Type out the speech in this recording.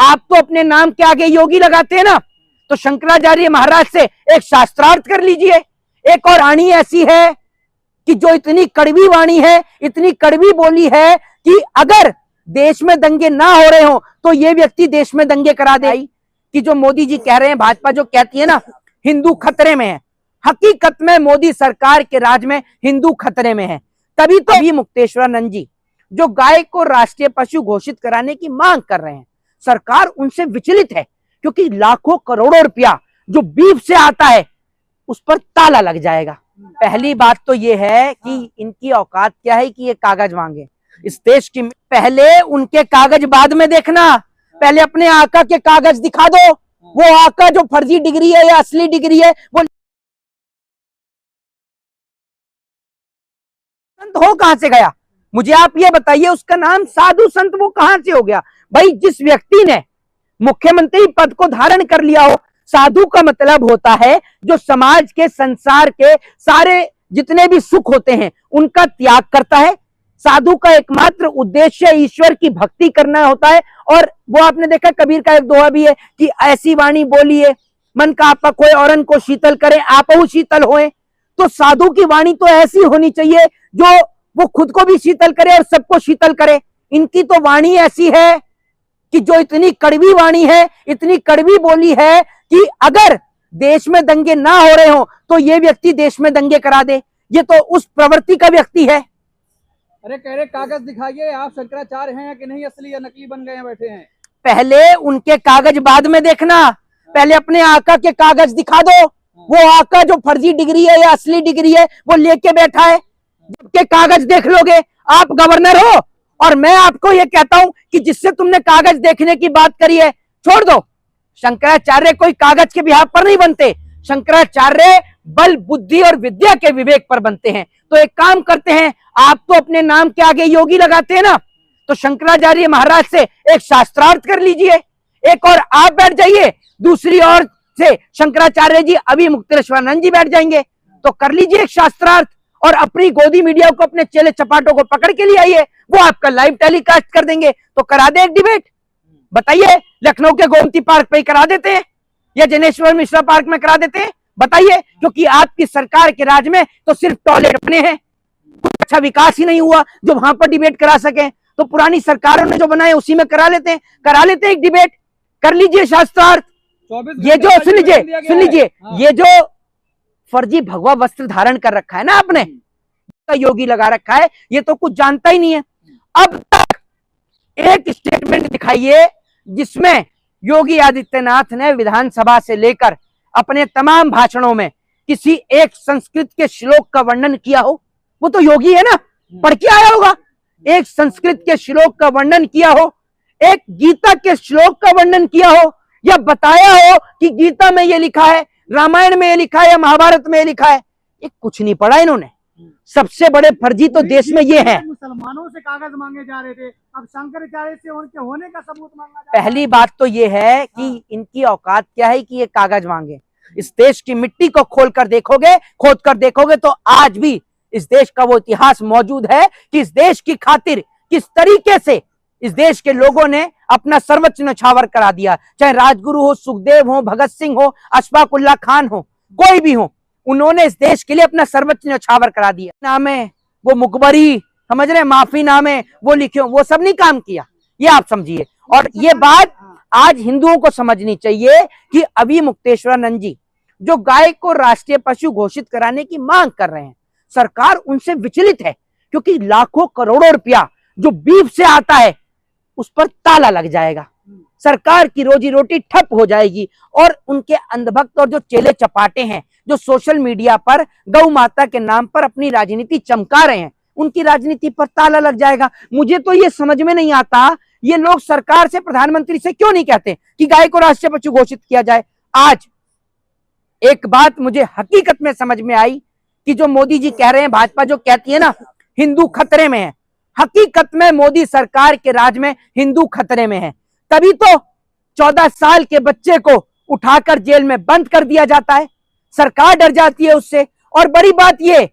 आप तो अपने नाम के आगे योगी लगाते हैं ना, तो शंकराचार्य महाराज से एक शास्त्रार्थ कर लीजिए। एक और वाणी ऐसी है कि जो इतनी कड़वी वाणी है, इतनी कड़वी बोली है कि अगर देश में दंगे ना हो रहे हो तो ये व्यक्ति देश में दंगे करा दे। कि जो मोदी जी कह रहे हैं, भाजपा जो कहती है ना हिंदू खतरे में है, हकीकत में मोदी सरकार के राज में हिंदू खतरे में है। तभी तो अभी मुक्तेश्वरानंद जी जो गाय को राष्ट्रीय पशु घोषित कराने की मांग कर रहे हैं, सरकार उनसे विचलित है, क्योंकि लाखों करोड़ों रुपया जो बीफ से आता है उस पर ताला लग जाएगा। पहली बात तो ये है कि इनकी औकात क्या है कि ये कागज मांगे इस देश की। पहले उनके कागज बाद में देखना, पहले अपने आका के कागज दिखा दो। वो आका जो फर्जी डिग्री है या असली डिग्री है, वो संत हो कहां से गया? मुझे आप ये बताइए, उसका नाम साधु संत वो कहां से हो गया? भाई जिस व्यक्ति ने मुख्यमंत्री पद को धारण कर लिया हो, साधु का मतलब होता है जो समाज के, संसार के सारे जितने भी सुख होते हैं उनका त्याग करता है। साधु का एकमात्र उद्देश्य ईश्वर की भक्ति करना होता है। और वो आपने देखा कबीर का एक दोहा भी है कि ऐसी वाणी बोलिए मन का आपा कोई औरन को शीतल करे, आपहु शीतल होए। तो साधु की वाणी तो ऐसी होनी चाहिए जो वो खुद को भी शीतल करे और सबको शीतल करे। इनकी तो वाणी ऐसी है कि जो इतनी कड़वी वाणी है, इतनी कड़वी बोली है कि अगर देश में दंगे ना हो रहे हो तो ये व्यक्ति देश में दंगे करा दे। ये तो उस प्रवृत्ति का व्यक्ति है। अरे कह रहे कागज दिखाइए, आप शंकराचार्य हैं कि नहीं, असली या नकली बन गए हैं, बैठे हैं। पहले उनके कागज बाद में देखना, पहले अपने आका के कागज दिखा दो। वो आका जो फर्जी डिग्री है या असली डिग्री है वो लेके बैठा है। जबकि कागज देख लोगे, आप गवर्नर हो। और मैं आपको ये कहता हूं कि जिससे तुमने कागज देखने की बात करी है, छोड़ दो। शंकराचार्य कोई कागज के बिहार पर नहीं बनते, शंकराचार्य बल, बुद्धि और विद्या के विवेक पर बनते हैं। तो एक काम करते हैं, आप तो अपने नाम के आगे योगी लगाते हैं ना, तो शंकराचार्य महाराज से एक शास्त्रार्थ कर लीजिए। एक और आप बैठ जाइए, दूसरी ओर से शंकराचार्य जी अभी मुक्तेश्वरानंद जी बैठ जाएंगे। तो कर लीजिए एक शास्त्रार्थ और अपनी गोदी मीडिया को, अपने चेले चपाटों को पकड़ के लिए आइए, वो आपका लाइव टेलीकास्ट कर देंगे। तो करा दे एक डिबेट। बताइए, लखनऊ के गोमती पार्क पे ही करा देते हैं या जनेश्वर मिश्रा पार्क में करा देते हैं? बताइए। क्योंकि आपकी सरकार के राज में तो सिर्फ टॉयलेट बने हैं, कुछ अच्छा विकास ही नहीं हुआ जो वहां पर डिबेट करा सके। तो पुरानी सरकारों ने जो बनाए उसी में करा लेते हैं एक डिबेट। कर लीजिए शास्त्रार्थ। ये जो सुन लीजिए, ये जो फर्जी भगवा वस्त्र धारण कर रखा है ना आपने, योगी लगा रखा है, ये तो कुछ जानता ही नहीं है। अब तक एक स्टेटमेंट दिखाइए जिसमें योगी आदित्यनाथ ने विधानसभा से लेकर अपने तमाम भाषणों में किसी एक संस्कृत के श्लोक का वर्णन किया हो। वो तो योगी है ना, पढ़ के आया होगा। एक संस्कृत के श्लोक का वर्णन किया हो, एक गीता के श्लोक का वर्णन किया हो, या बताया हो कि गीता में ये लिखा है, रामायण में ये लिखा है या महाभारत में ये लिखा है। ये कुछ नहीं पढ़ा इन्होंने। सबसे बड़े फर्जी तो देश में ये है। मुसलमानों से कागज मांगे जा रहे थे, अब शंकराचार्य से उनके होने का सबूत मांगा जा रहा है। पहली बात तो ये है कि इनकी औकात क्या है कि ये कागज मांगे। इस देश की मिट्टी को खोद कर देखोगे तो आज भी इस देश का वो इतिहास मौजूद है कि इस देश की खातिर किस तरीके से इस देश के लोगों ने अपना सर्वोच्च न्यौछावर करा दिया। चाहे राजगुरु हो, सुखदेव हो, भगत सिंह हो, अशफाक उल्लाह खान हो, कोई भी हो, उन्होंने इस देश के लिए अपना सर्वोच्च न्यौछावर करा दिया। नाम है वो मुखबरी, समझ रहे, माफी नामे वो लिखे, वो सब नहीं काम किया। ये आप समझिए। और ये बात आज हिंदुओं को समझनी चाहिए कि अभी मुक्तेश्वरानंद जी जो गाय को राष्ट्रीय पशु घोषित कराने की मांग कर रहे हैं, सरकार उनसे विचलित है, क्योंकि लाखों करोड़ों रुपया जो बीफ से आता है उस पर ताला लग जाएगा। सरकार की रोजी रोटी ठप हो जाएगी। और उनके अंधभक्त और जो चेले चपाटे हैं जो सोशल मीडिया पर गौ माता के नाम पर अपनी राजनीति चमका रहे हैं, उनकी राजनीति पर ताला लग जाएगा। मुझे तो ये समझ में नहीं आता, ये लोग सरकार से, प्रधानमंत्री से क्यों नहीं कहते कि गाय को राष्ट्रीय पशु घोषित किया जाए। आज एक बात मुझे हकीकत में समझ में आई कि जो मोदी जी कह रहे हैं, भाजपा जो कहती है ना हिंदू खतरे में है, हकीकत में मोदी सरकार के राज में हिंदू खतरे में है। तभी तो 14 साल के बच्चे को उठाकर जेल में बंद कर दिया जाता है, सरकार डर जाती है उससे। और बड़ी बात यह